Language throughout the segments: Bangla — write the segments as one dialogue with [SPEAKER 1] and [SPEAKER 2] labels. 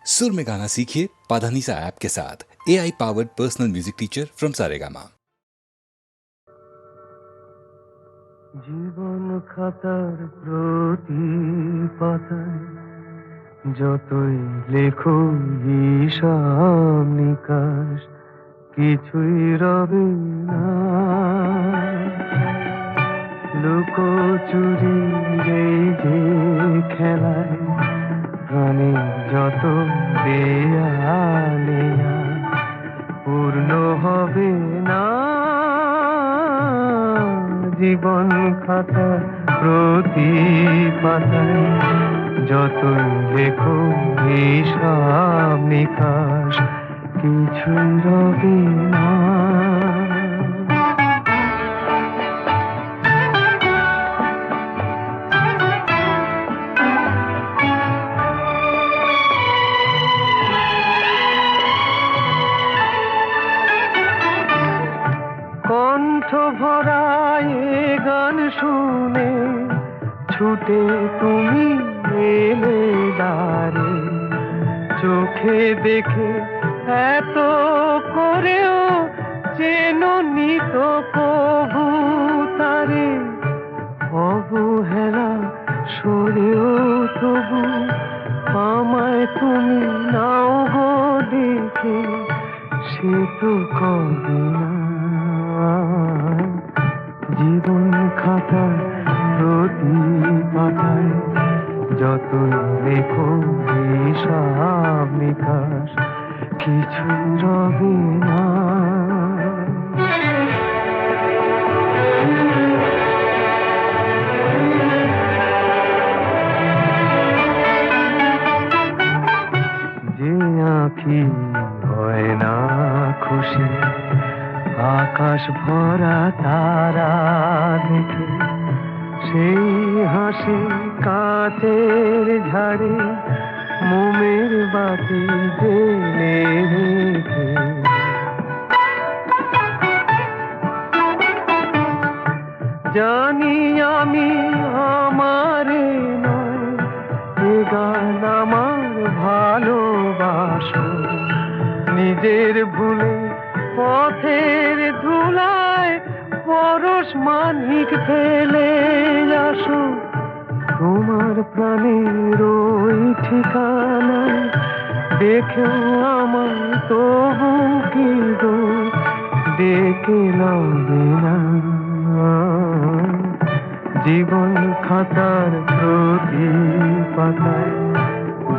[SPEAKER 1] सुर में गाना सीखिए पाधानीसा ऐप के साथ। AI powered personal music teacher from Saregama.
[SPEAKER 2] জীবন খাতার প্রতি পাতায় যতই লেখো হিসাব নিকাশ কিছুই রবে না। লুকোচুরি এই যে খেলায় প্রাণে যত দেয়ালে পূর্ণ হবে না। জীবন খাতা প্রতি পাতায় যতই লেখো হিসাব নিকাশ কিছুই রবে না। কণ্ঠ ভরায় গান শুনে ছুটে তুমি এলে দ্বারে, চোখে দেখে এত করেও চেননি তো কবু তারে। অবহেলা সরেও তবু আমায় তুমি নাও গো দেখে, সে তো কবে না। জীবন খাতা প্রতি পাতায় যতই লেখো হিসাব নিকাশ কিছু রবে না। যে আঁখি হয় না খুশি আকাশ ভরা তারা দেখে, সেই হাসি কাচের ঝাড়ে মোমের বাতি জেলে রেখে। জানি আমি আমারে নয় এ গান আমার ভালোবাসো, নিজের ভুলে পথের ধুলায় পরশ মানিক ফেলে আসো। তোমার প্রাণের ওই ঠিকানায় দেখেও আমার তবু কি গো ডেকে লবে না। জীবন খাতার প্রতি পাতায়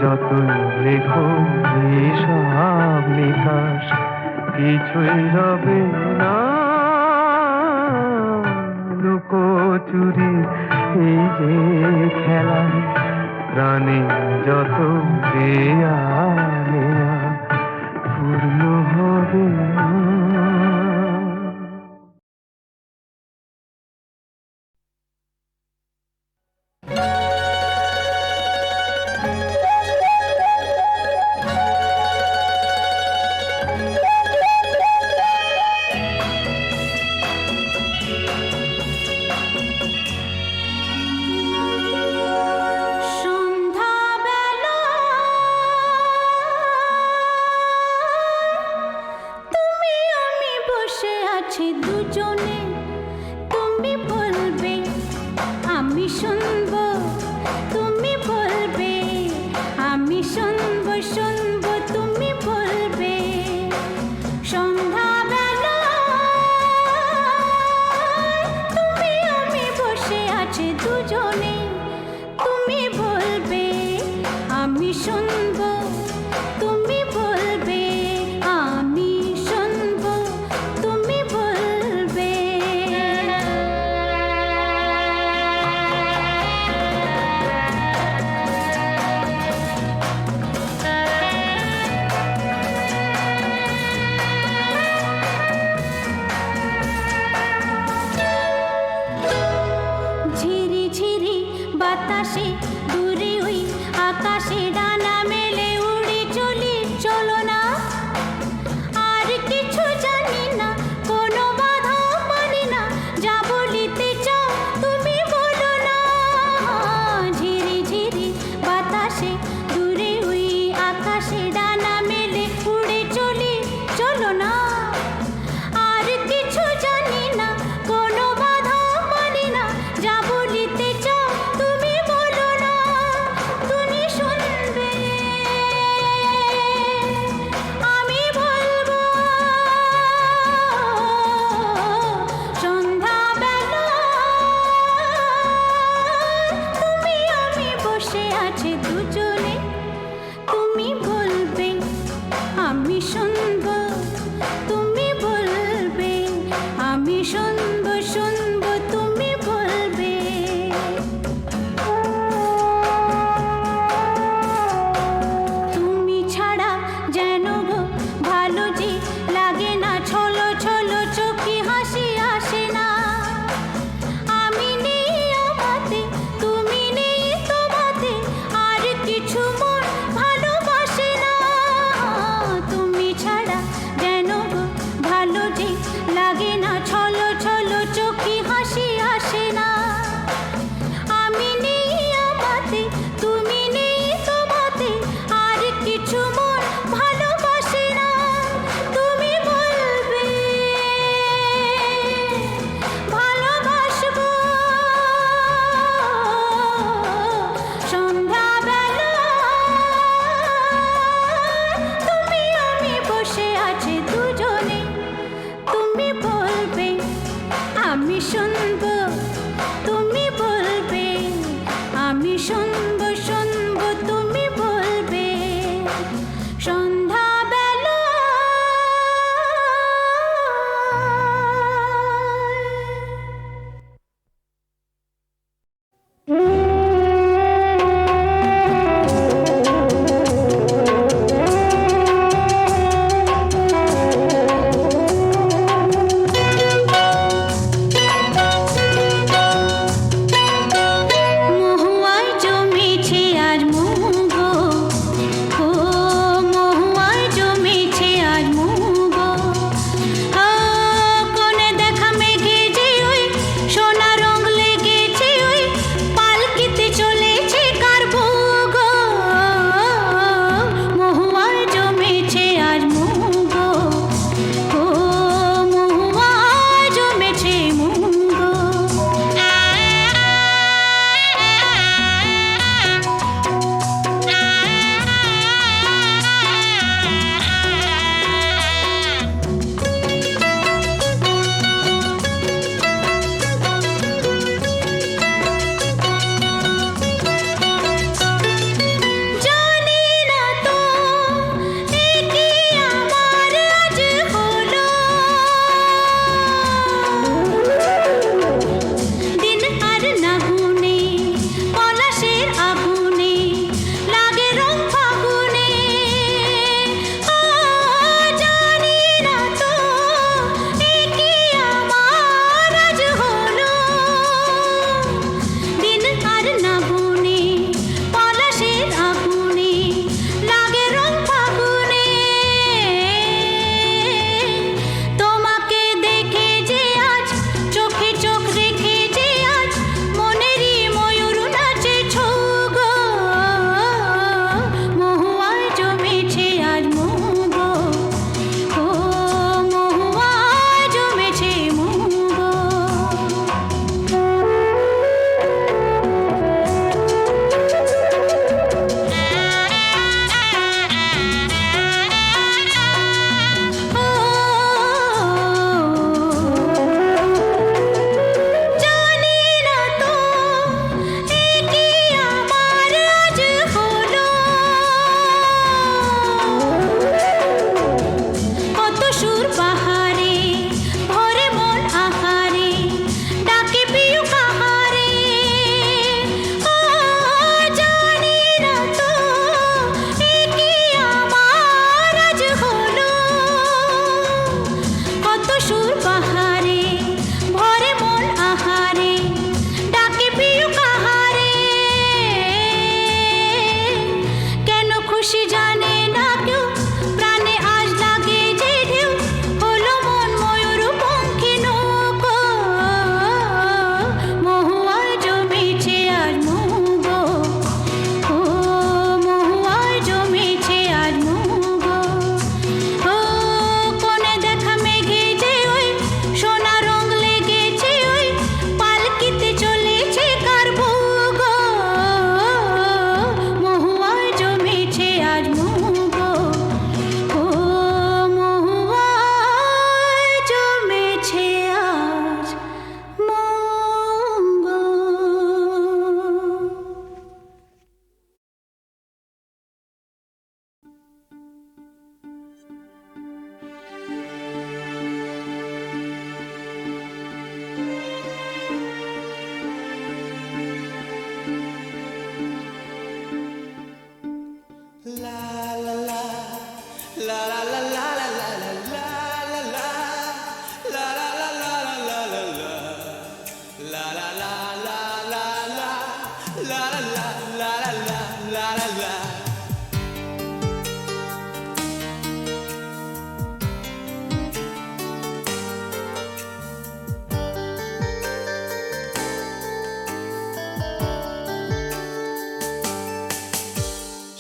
[SPEAKER 2] যতই লেখো হিসাব নিকাশ কিছুই রবে না। লুকোচুরি এই যে খেলায় প্রাণে যত দেয়ালে পূর্ণ হবে না।
[SPEAKER 3] বাতাসে দূরে ওই আকাশে ডানা মেলে উড়ে চলি বাতাসে ডানা মেলে উড়ে চলি, চলো না। আর কিছু জানি না, কোনো বাধা মানি না, যা বলিতে চাও তুমি বলো না, তুমি শুনবে, আমি বলবো। সন্ধ্যাবেলা তুমি আমি বসে আছি দুজনে, তুমি বলবে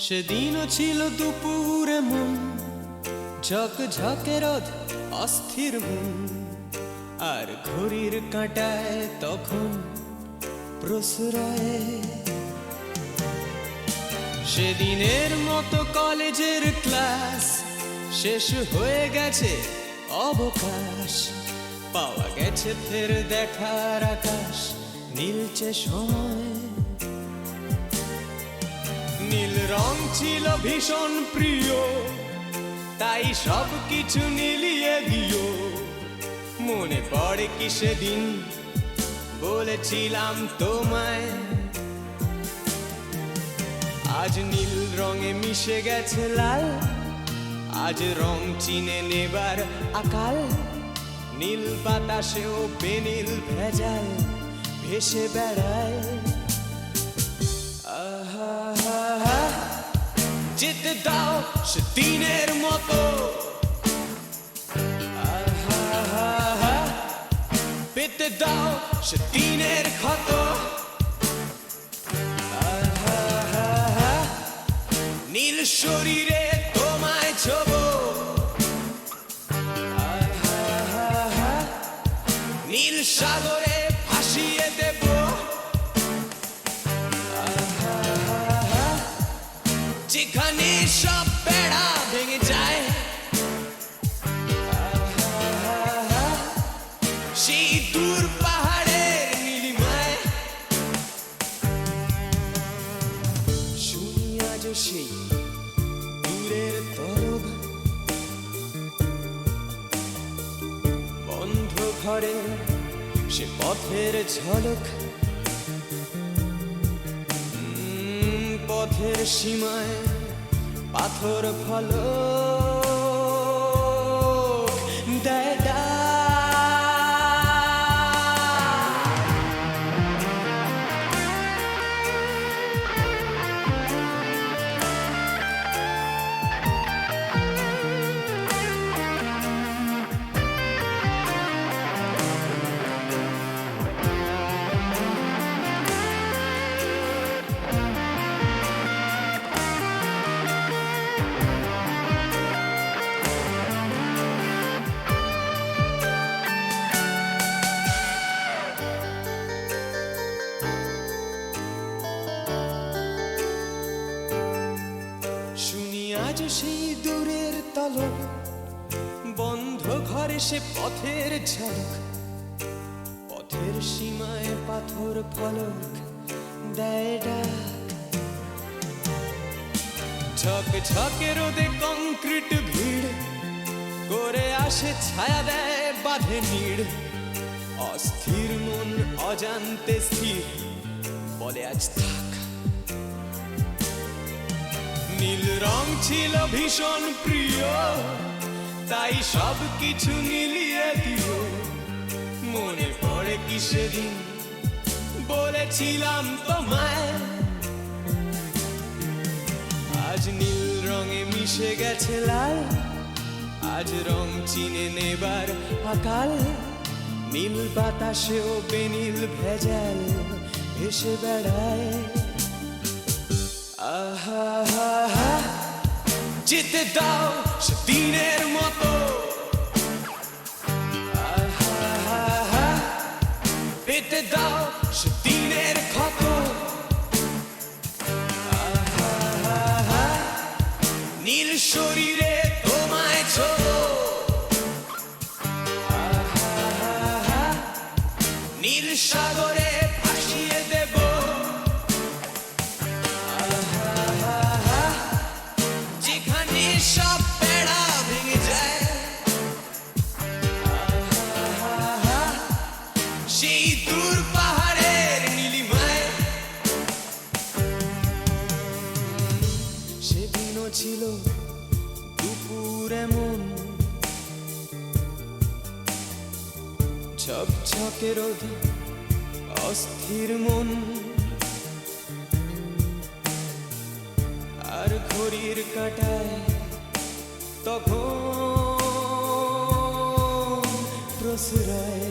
[SPEAKER 4] সেদিনও ছিল দুপুরে মন ঝকঝকে রোদ অস্থির মন আর ঘড়ির কাঁটায় তখন প্রসরায় সেদিনের মতো কলেজের ক্লাস শেষ হয়ে গেছে অবকাশ পাওয়া গেছে ফের দেখার আকাশ নীলচে সময় নীল রং ছিল ভীষণ প্রিয় তাই সব কিছু নীলিয়ে দিও মনে পড়ে কি সেদিন বলেছিলাম তোমায় আজ নীল রঙে মিশে গেছে লাল আজ রং চিনে নেবার আকাল নীল বাতাসেও বেনীল ভেজাল ভেসে বেড়ায় যেতে দাও সে দিনের মতো পেতে দাও সে দিনের ক্ষত নীল শরীরে তোমায় ছোব নীল সাগরে ভাসিয়ে দেব যেখানে সব বেড়া ভেঙে যায় সেই দূর পাহাড়ের নীলিমায় শুনি আজ সেই দূরের তরব বন্ধ ঘরে সে পথের ঝলক পথের সীমায় পাথর ফলক দেয় ডাক। শুনি আজ সেই দূরের তলক বন্ধ ঘরে সে পথের ঝলক পথের সীমায় পাথর ফলক দেয় ডাক ঝক ঝকে রোদে কংক্রিট ভিড় করে আসে ছায়া দেয় বাঁধে নীড় অস্থির মন অজান্তে স্থির বলে আজ থাক নীল রং ছিল ভীষণ প্রিয় তাই সব কিছু মিলিয়ে দিও মনে পড়ে কি সেদিন বলেছিলাম তোমায় আজ নীল রঙে মিশে গেছে লাল আজ রং চিনে নেবার আকাল নীল বাতাসেও বেনীল ভেজাল ভেসে বেড়ায় আহা যেতে দাও সে দিনের মতো আহা পেতে দাও সে দিনের ক্ষত আহা নীল শরীরে তোমায় ছোব আহা নীল সাগরে ভাসিয়ে দেব সব বেড়া ভেঙে যায় সেই দূর পাহাড়ের নীলিমায় সেদিনও ছিল দুপুর এমন ঝকঝকে রোদে অস্থির মন, আর ঘড়ির কাঁটায় তখন প্রসরায়।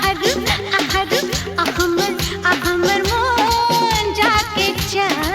[SPEAKER 3] আহারু আহারু আহমর মন যাকে চায়।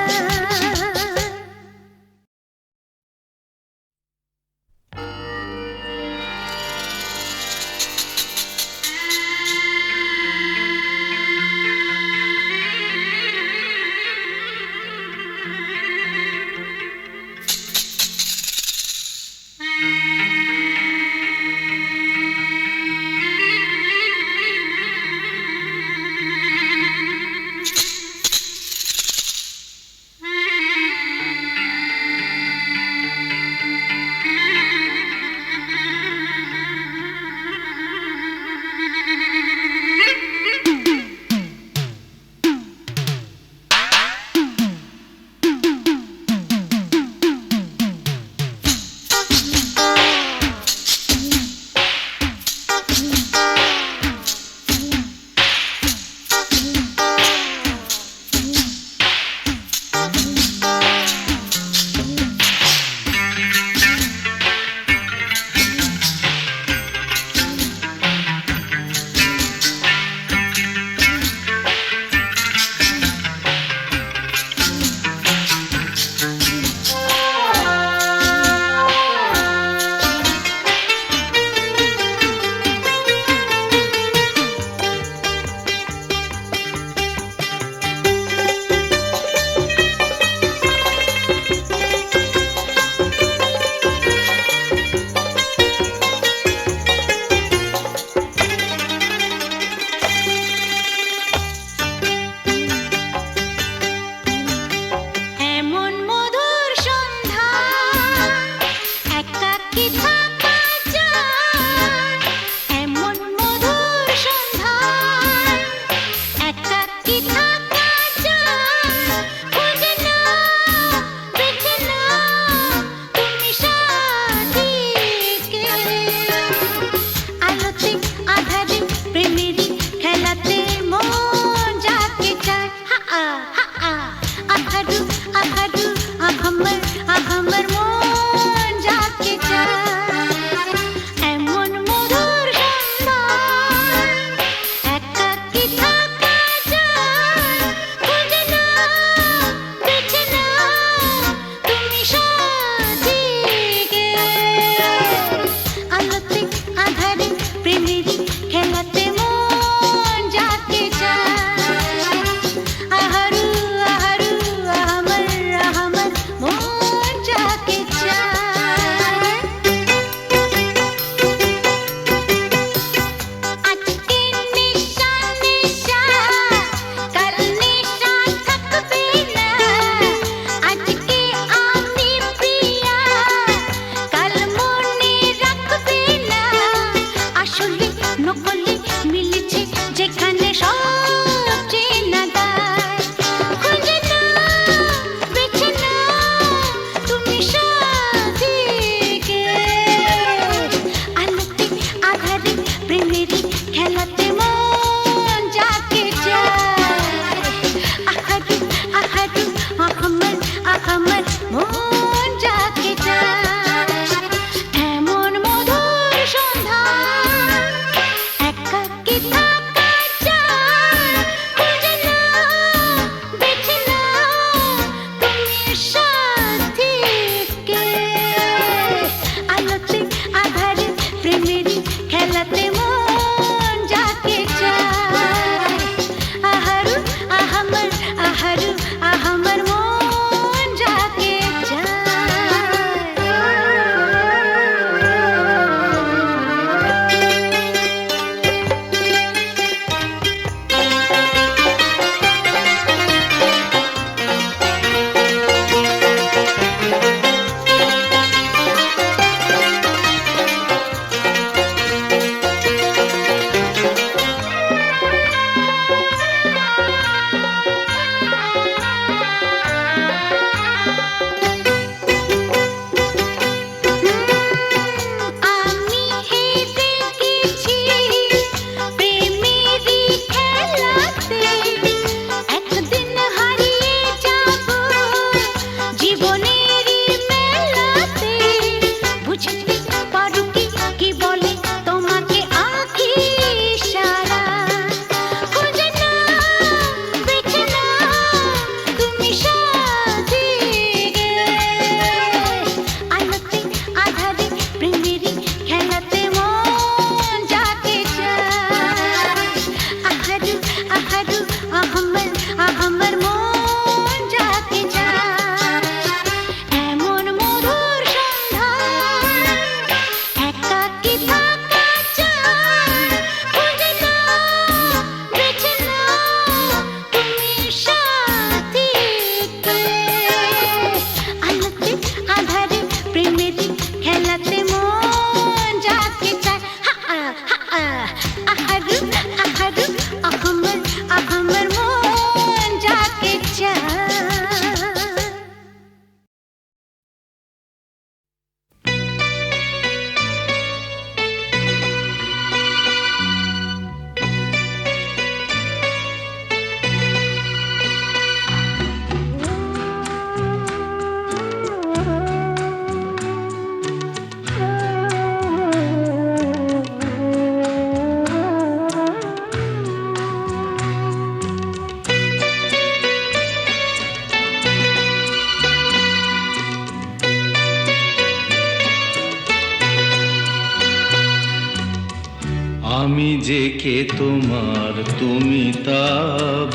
[SPEAKER 5] তোমার তুমি তা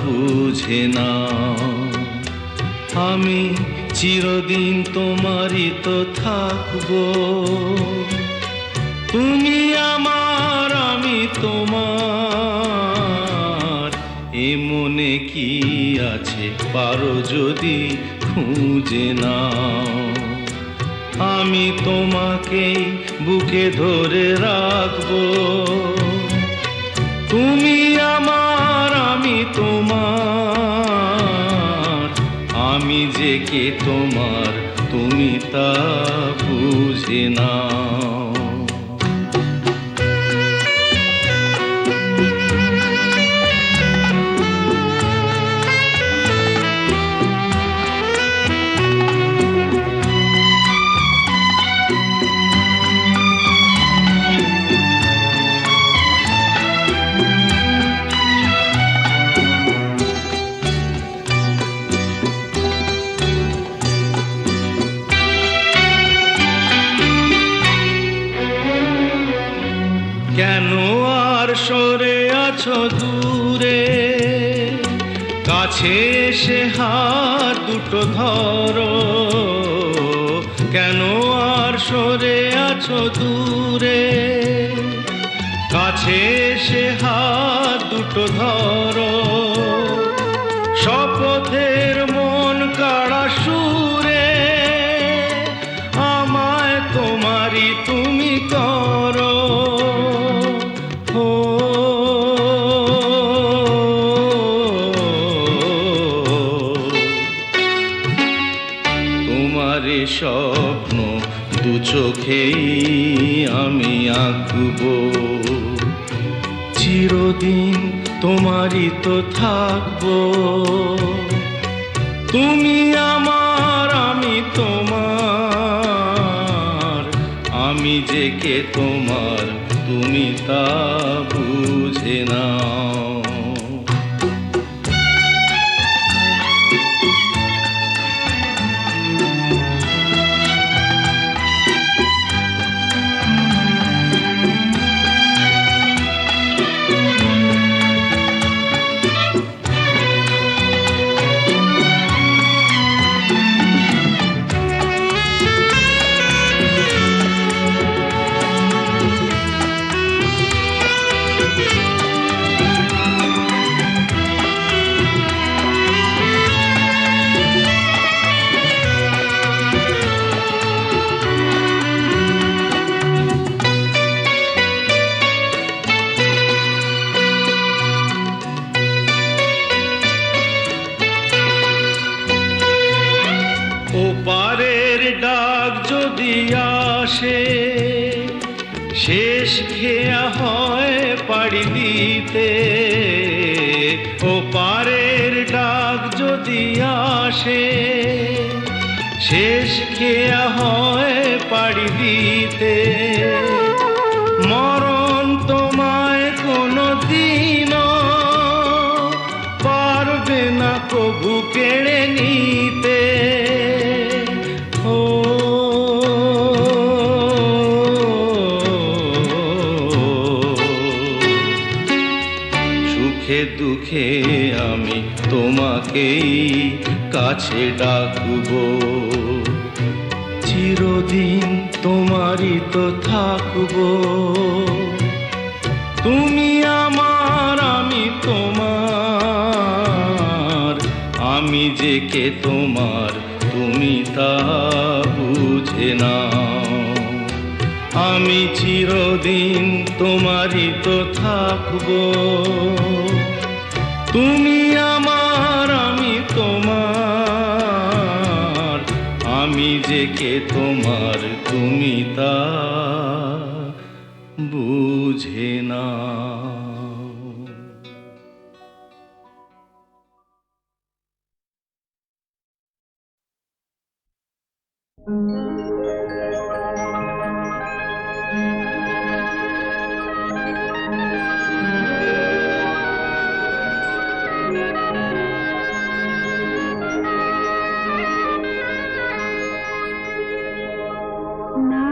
[SPEAKER 5] বুঝে না। আমি চিরদিন তোমারই তো থাকবো, তুমি আমার আমি তোমার। এ মনে কি আছে পারো যদি খুঁজে নাও, আমি তোমাকে বুকে ধরে রাখবো। তুমি আমার আমি তোমার, আমি যে কে তোমার তুমি তা বুঝে নাও। কেন আর সরে আছো দূরে, কাছে এসে হাত দুটো ধরো। কেন আর সরে আছো দূরে, কাছে এসে হাত দুটো ধরো। শপথের মন কাড়া সুরে আমায় তোমারই তুমি করো। তোমারে স্বপ্ন দু চোখেই আমি আঁকবো, চিরদিন তোমারই তো থাকবো। তুমি আমার আমি তোমার, আমি যে কে তোমার তুমি তা বুঝে নাও। ওপারের ডাক যদি আসে, শেষ খেয়া হয় পাড়ি দিতে। ওপারের ডাক যদি আসে, শেষ খেয়া হয় পাড়ি দিতে। মরণ তোমায় কোনো দিনও পারবে না কবু কেড়ে নিতে। সুখে দুঃখে আমি তোমাকেই কাছে ডাকবো, চিরদিন তোমারই তো থাকবো। তুমি আমার আমি তোমার, আমি যে কে তোমার তুমি তা বুঝে নাও। আমি চিরদিন তোমারই তো থাকবো, তুমি আমার আমি তোমার, আমি যে কে তোমার তুমি তা বুঝে নাও।
[SPEAKER 3] না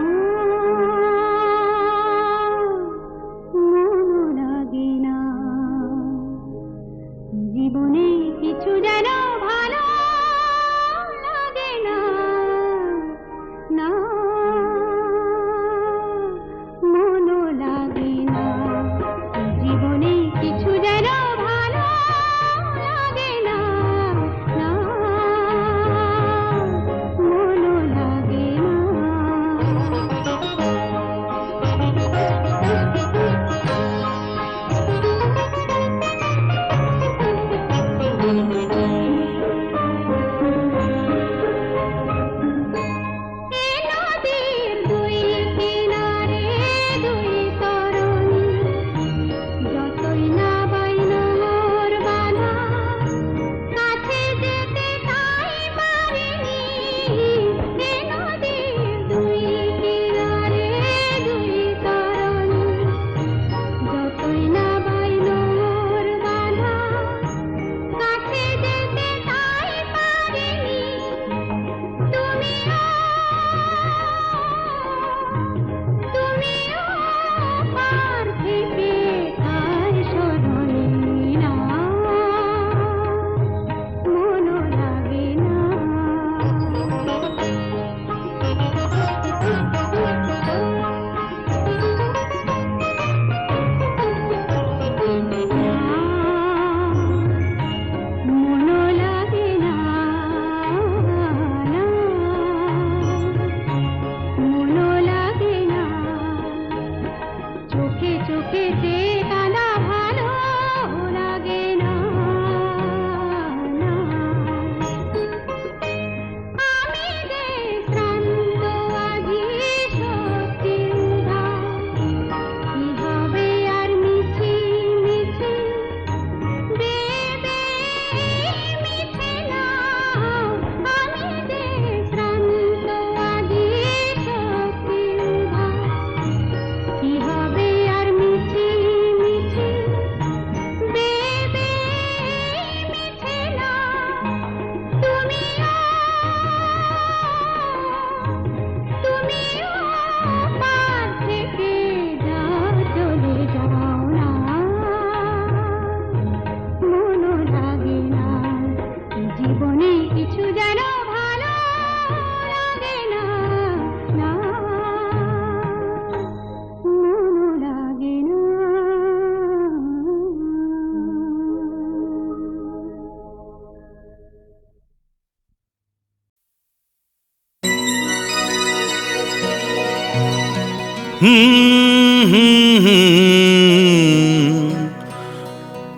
[SPEAKER 5] হুম হুম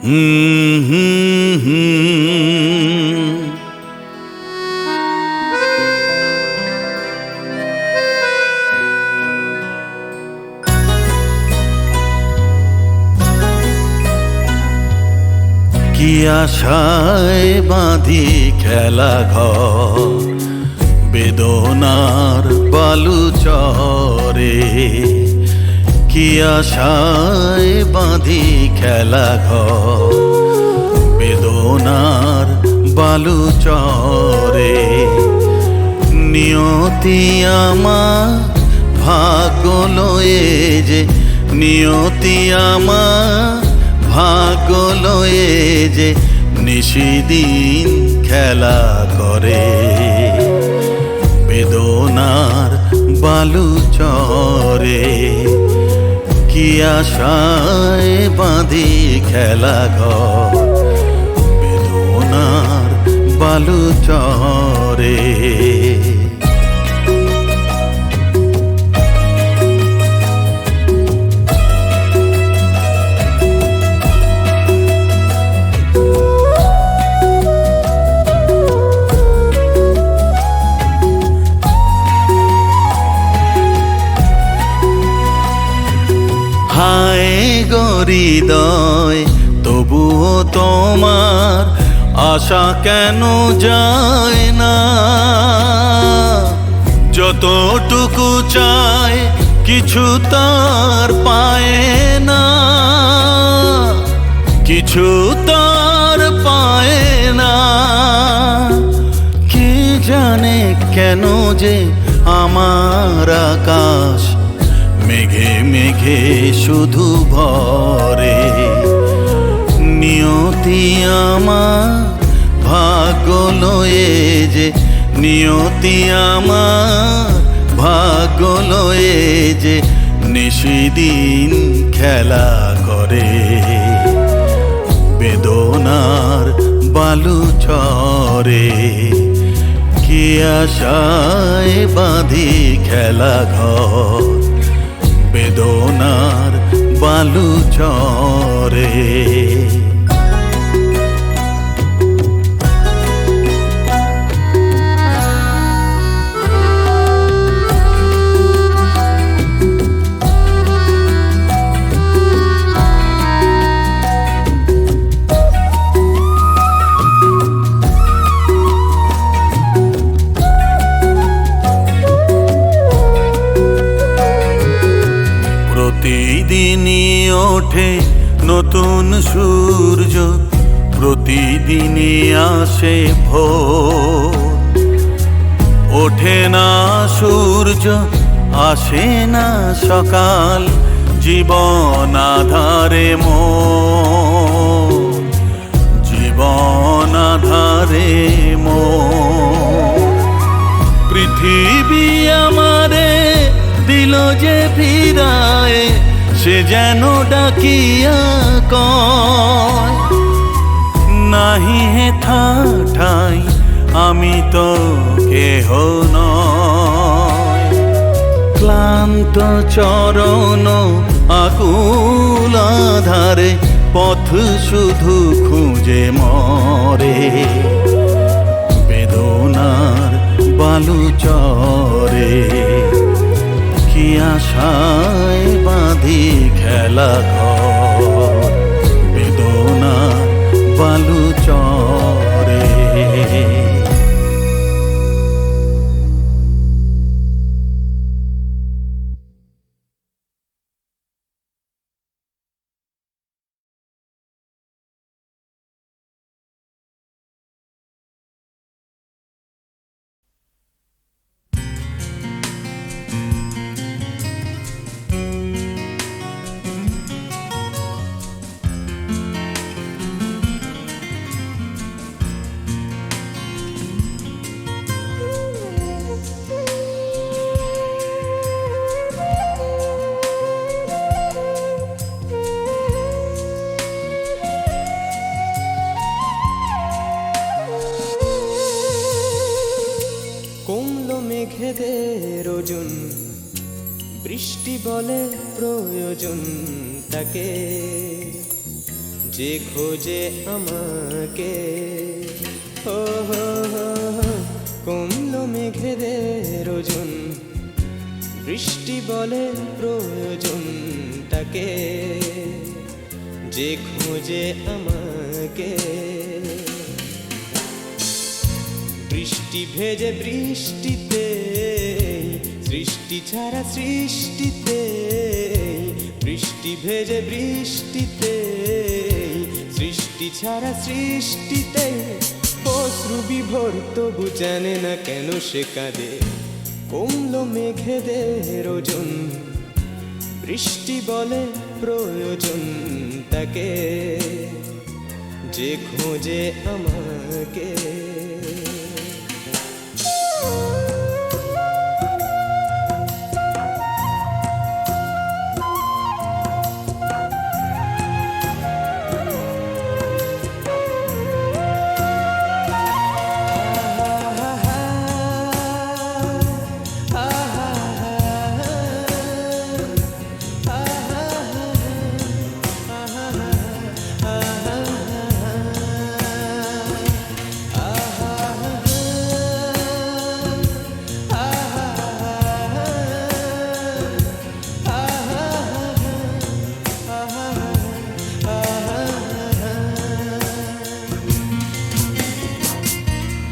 [SPEAKER 5] হুম হুম হুম। কি আশায় বাঁধি খেলা ঘর বেদনার বালু চরে, কি আশায় বাঁধি খেলা ঘর বেদনার বালু চরে। নিয়তি আমার ভাগ্য লয়ে যে, নিয়তি আমার ভাগ্য লয়ে যে নিশিদিন খেলা করে বেদনার বালু চরে। কি আশায় বাঁধি খেলা ঘর বেদনার বালু চরে। হায় হৃদয় তবুও তোমার আশা কেন যায় না? যতটুকু চায় কিছু তার পায় না, কিছু তার পায় না। কে জানে কেন যে আমার আকাশ মেঘে মেঘে শুধু ভরে। নিয়তি আমার ভাগ্য লয়ে যে, নিয়তি আমার ভাগ্য লয়ে যে নিশিদিন খেলা করে বেদনার বালু চরে। কি আশায় বাঁধি খেলা ঘর বেদনার বালু চরে। প্রতিদিনই ওঠে নতুন সূর্য, প্রতিদিনই আসে ভোর। ওঠে না সূর্য আসে না সকাল, জীবন আধারে মোর, জীবন আধারে মোর। পৃথিবী আমারে দিল যে ফিরায়, সে যেন ডাকিয়া কয় নাহি হে ঠাই আমি তো কেহ নয়। ক্লান্ত চরণ আকুল আধারে পথ শুধু খুঁজে মরে বেদনার বালু চরে। কি আশায় বাঁধি খেলা ঘর বেদনার বালু চরে।
[SPEAKER 6] বলে প্রয়োজন তাকে, যে খোঁজে আমাকে। ও হো হো হো, কমলো মেঘেদের ওজন, বৃষ্টি বলে প্রয়োজন তাকে, যে খোঁজে আমাকে। বৃষ্টি ভেজে বৃষ্টিতে, সৃষ্টি ছাড়া সৃষ্টিতে, বৃষ্টি ভেজে বৃষ্টিতে, সৃষ্টি ছাড়া সৃষ্টিতে, অশ্রু বিভোর তবু জানে না কেন সে কাঁদে। কমলো মেঘেদের ওজন, বৃষ্টি বলে প্রয়োজন তাকে, যে খোঁজে আমাকে।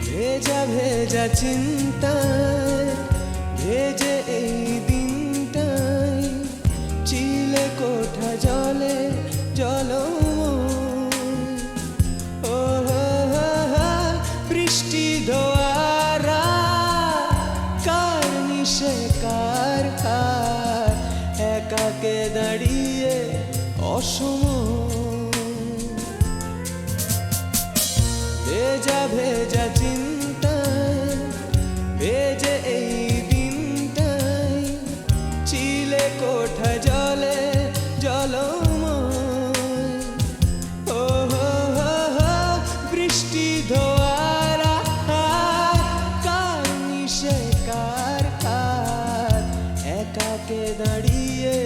[SPEAKER 6] ভেজা ভেজা চিন্তায়, ভেজে এই দিনটাই, চিলে কোঠা জলে জলময়। ও হো হো হো, বৃষ্টি ধোয়ারা, কার নিশে কার কার, একাকে দাঁড়িয়ে অসময়। ভেজা ভেজা চিন্তায়, ভেজে এই দিনটাই, চিলে কোঠা জলে জলময়। ও হো হো হো, বৃষ্টি ধোয়ারা, কার নিশে কার কার, একাকে দাঁড়িয়ে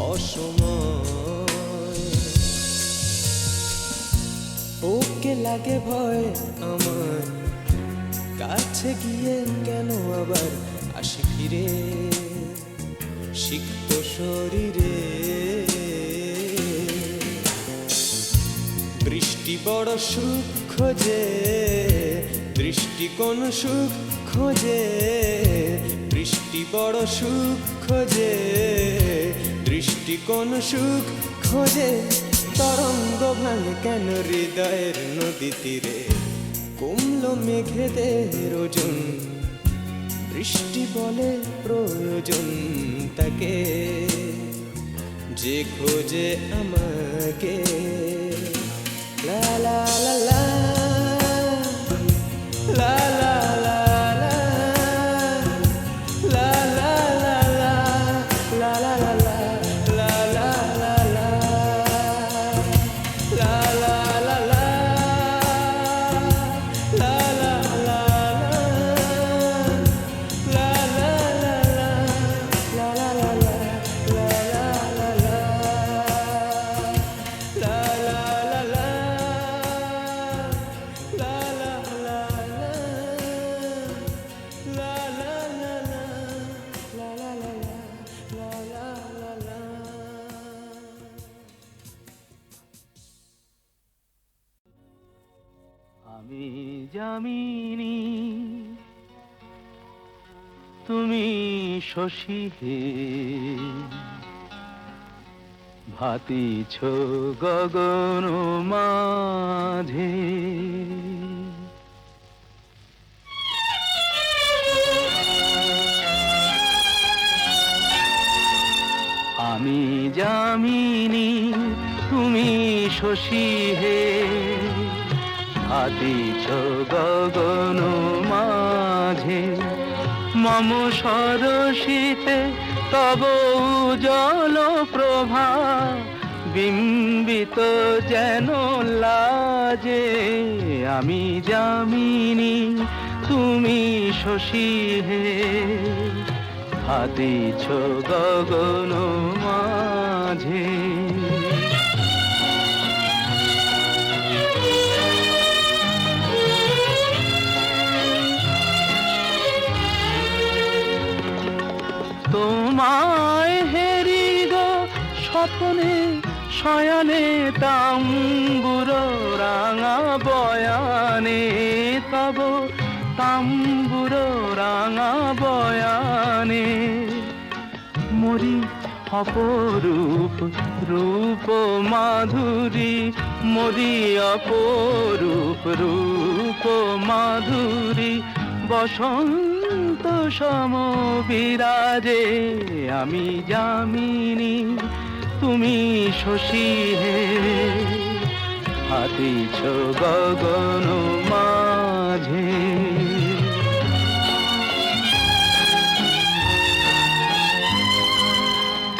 [SPEAKER 6] অসময়। ওকে লাগে ভয় আমার, কাছে গিয়ে কেন আবার আসে ফিরে সিক্ত শরীরে। বৃষ্টি বড় সুখ খোঁজে, দৃষ্টি কোন সুখ খোঁজে, বৃষ্টি বড় সুখ খোঁজে, দৃষ্টি কোন সুখ খোঁজে। তরঙ্গ ভাঙে কেন হৃদয়ের নদী তীরে, কমলো মেঘেদের ওজন, বৃষ্টি বলে প্রয়োজন তাকে, যে খোঁজে আমাকে। লা লা লা লা, লা লা লা লা, লা লা লা লা, লা লা লা লা, লা লা লা লা, লা লা লা লা, লা লা লা লা, লা লা লা লা, লা লা লা লা, লা লা লা লা, লা লা লা লা, লা লা লা লা, লা লা লা লা, লা লা লা লা, লা লা লা লা।
[SPEAKER 2] আমি যামিনী, তুমি শশী হে, ভাতিছ গগন মাঝে। আমি যামিনী, তুমি শশী হে, ভাতিছ গগন মাঝে। মম সরসিতে তব উজ্জ্বল প্রভা, বিম্বিত যেন লাজে। আমি যামিনী, তুমি শশী হে, হাতিছ গগন মাঝে। তোমায় হেরি গো স্বপ্নে শয়নে তাম্বুর রাঙা বয়ানে, তব তাম্বুর রাঙা বয়ানে মরি অপরূপ রূপ মাধুরী, মরি অপরূপ রূপ মাধুরী বসন্ত সম বিরাজে। আমি যামিনী তুমি শশী হে, হাতিছ গগন মাঝে।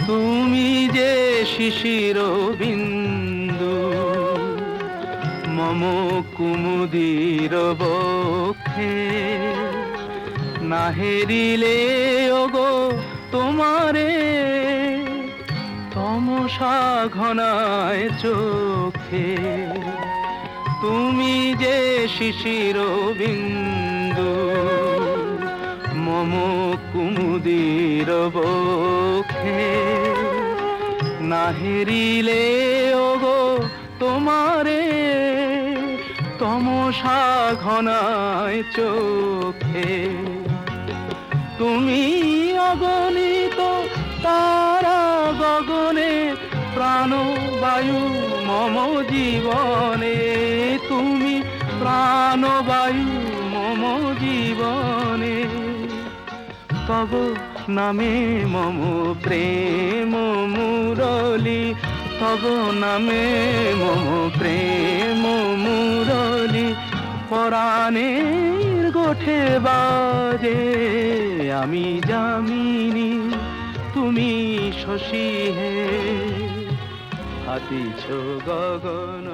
[SPEAKER 2] তুমি যে শিশির বিন্দু মম কুমুদির বক্ষে, না হেরিলে ওগো তোমারে তমসা ঘনায় চোখে। তুমি যে শিশির বিন্দু মম কুমুদির বক্ষে, না হেরিলে ওগো তোমারে তমসা ঘনায় চোখে। তুমি অগণিত তারা গগনে, প্রাণবায়ু মম জীবনে। তুমি প্রাণবায়ু মম জীবনে, তব নামে মম প্রেম মুরলী, তব নামে মম প্রেম মুরলী পরাণের গোঠে বাজে। আমি যামিনী তুমি শশী হে, হাতিছ গগন